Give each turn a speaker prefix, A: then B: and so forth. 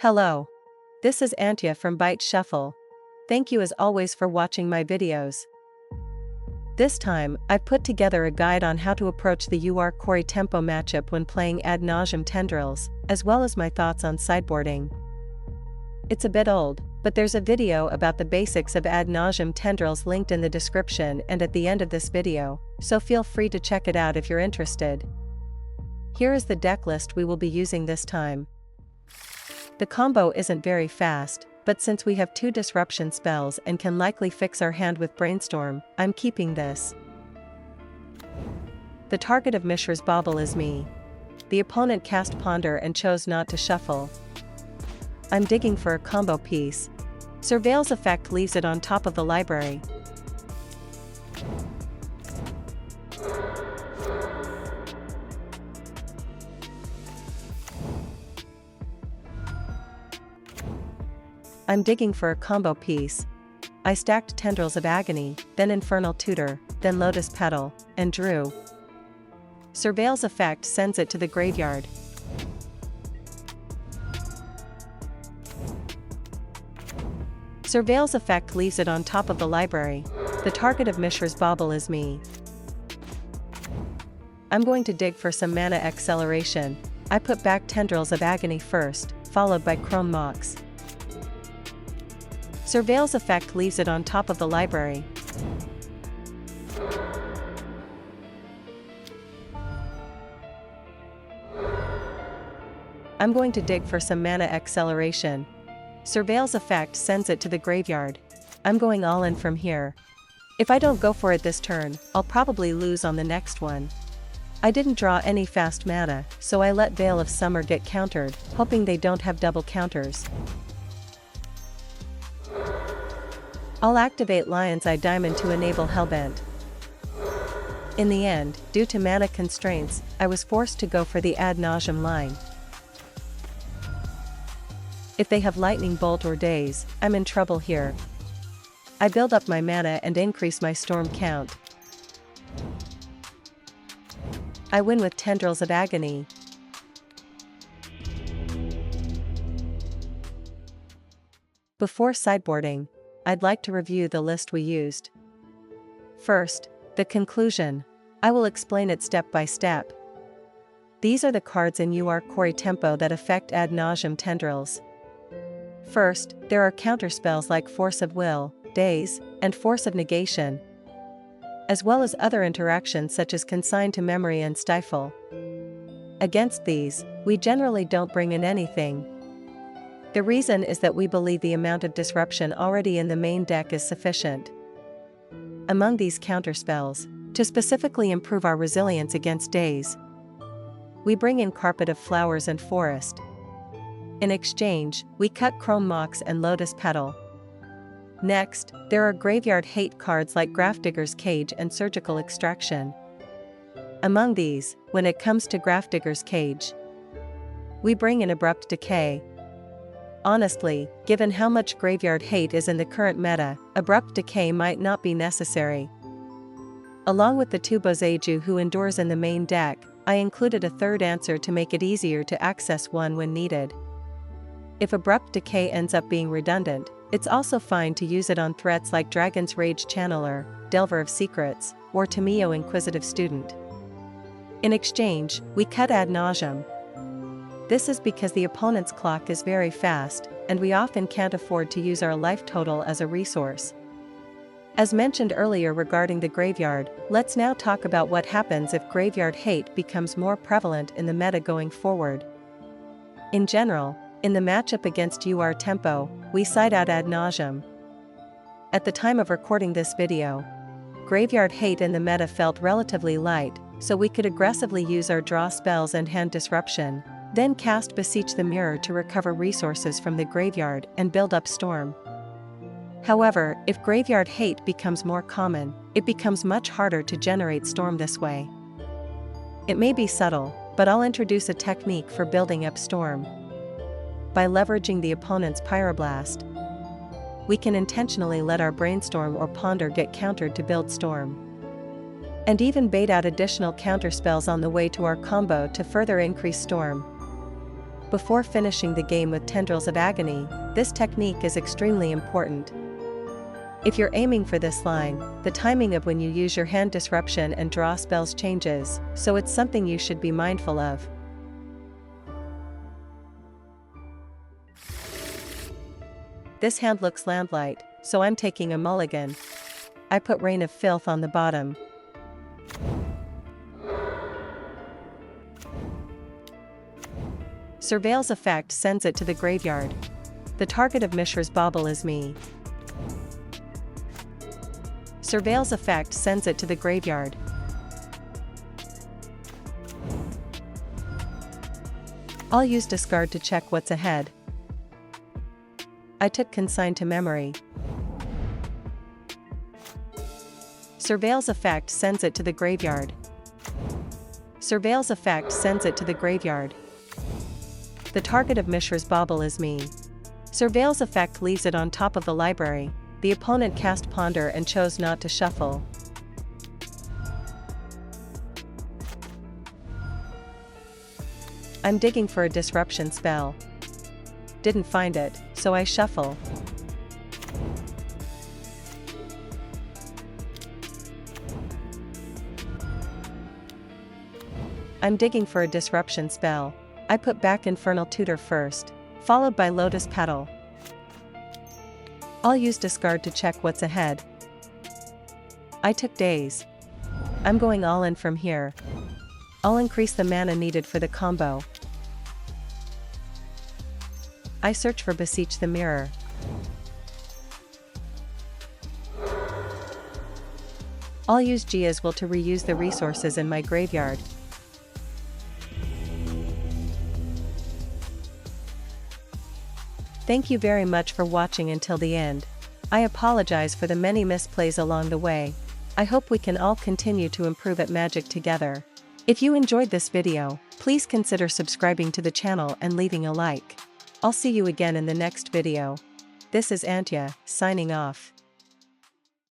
A: Hello. This is Antya from Byte Shuffle. Thank you as always for watching my videos. This time, I've put together a guide on how to approach the UR Cori tempo matchup when playing Ad Nauseam Tendrils, as well as my thoughts on sideboarding. It's a bit old, but there's a video about the basics of Ad Nauseam Tendrils linked in the description and at the end of this video, so feel free to check it out if you're interested. Here is the deck list we will be using this time. The combo isn't very fast, but since we have 2 disruption spells and can likely fix our hand with Brainstorm, I'm keeping this. The target of Mishra's Bauble is me. The opponent cast Ponder and chose not to shuffle. I'm digging for a combo piece. Surveil's effect leaves it on top of the library. I'm digging for a combo piece. I stacked Tendrils of Agony, then Infernal Tutor, then Lotus Petal, and drew. Surveil's effect sends it to the graveyard. Surveil's effect leaves it on top of the library. The target of Mishra's Bauble is me. I'm going to dig for some mana acceleration. I put back Tendrils of Agony first, followed by Chrome Mox. Surveil's effect leaves it on top of the library. I'm going to dig for some mana acceleration. Surveil's effect sends it to the graveyard. I'm going all in from here. If I don't go for it this turn, I'll probably lose on the next one. I didn't draw any fast mana, so I let Veil of Summer get countered, hoping they don't have double counters. I'll activate Lion's Eye Diamond to enable Hellbent. In the end, due to mana constraints, I was forced to go for the Ad Nauseam line. If they have Lightning Bolt or Daze, I'm in trouble here. I build up my mana and increase my storm count. I win with Tendrils of Agony. Before sideboarding, I'd like to review the list we used. First, the conclusion. I will explain it step by step. These are the cards in UR Cori tempo that affect Ad Nauseam Tendrils. First, there are counterspells like Force of Will, Daze, and Force of Negation, as well as other interactions such as Consign to Memory and Stifle. Against these, we generally don't bring in anything. The reason is that we believe the amount of disruption already in the main deck is sufficient. Among these counterspells, to specifically improve our resilience against Daze, we bring in Carpet of Flowers and Forest. In exchange, we cut Chrome Mox and Lotus Petal. Next, there are graveyard hate cards like Grafdigger's Cage and Surgical Extraction. Among these, when it comes to Grafdigger's Cage, we bring in Abrupt Decay. Honestly, given how much graveyard hate is in the current meta, Abrupt Decay might not be necessary. Along with the 2 Boseiju who endures in the main deck, I included a third answer to make it easier to access one when needed. If Abrupt Decay ends up being redundant, it's also fine to use it on threats like Dragon's Rage Channeler, Delver of Secrets, or Tamiyo Inquisitive Student. In exchange, we cut Ad Nauseam. This is because the opponent's clock is very fast, and we often can't afford to use our life total as a resource. As mentioned earlier regarding the graveyard, let's now talk about what happens if graveyard hate becomes more prevalent in the meta going forward. In general, in the matchup against UR tempo, we side out Ad Nauseam. At the time of recording this video, graveyard hate in the meta felt relatively light, so we could aggressively use our draw spells and hand disruption, then cast Beseech the Mirror to recover resources from the graveyard and build up Storm. However, if graveyard hate becomes more common, it becomes much harder to generate Storm this way. It may be subtle, but I'll introduce a technique for building up Storm. By leveraging the opponent's Pyroblast, we can intentionally let our Brainstorm or Ponder get countered to build Storm. And even bait out additional counterspells on the way to our combo to further increase Storm. Before finishing the game with Tendrils of Agony, this technique is extremely important. If you're aiming for this line, the timing of when you use your hand disruption and draw spells changes, so it's something you should be mindful of. This hand looks landlight, so I'm taking a mulligan. I put Rain of Filth on the bottom. Surveil's effect sends it to the graveyard. The target of Mishra's Bauble is me. Surveil's effect sends it to the graveyard. I'll use discard to check what's ahead. I took Consign to Memory. Surveil's effect sends it to the graveyard. Surveil's effect sends it to the graveyard. The target of Mishra's Bauble is me. Surveil's effect leaves it on top of the library. The opponent cast Ponder and chose not to shuffle. I'm digging for a disruption spell. Didn't find it, so I shuffle. I'm digging for a disruption spell. I put back Infernal Tutor first, followed by Lotus Petal. I'll use discard to check what's ahead. I took Daze. I'm going all in from here. I'll increase the mana needed for the combo. I search for Beseech the Mirror. I'll use Gia's Will to reuse the resources in my graveyard. Thank you very much for watching until the end. I apologize for the many misplays along the way. I hope we can all continue to improve at Magic together. If you enjoyed this video, please consider subscribing to the channel and leaving a like. I'll see you again in the next video. This is Antya, signing off.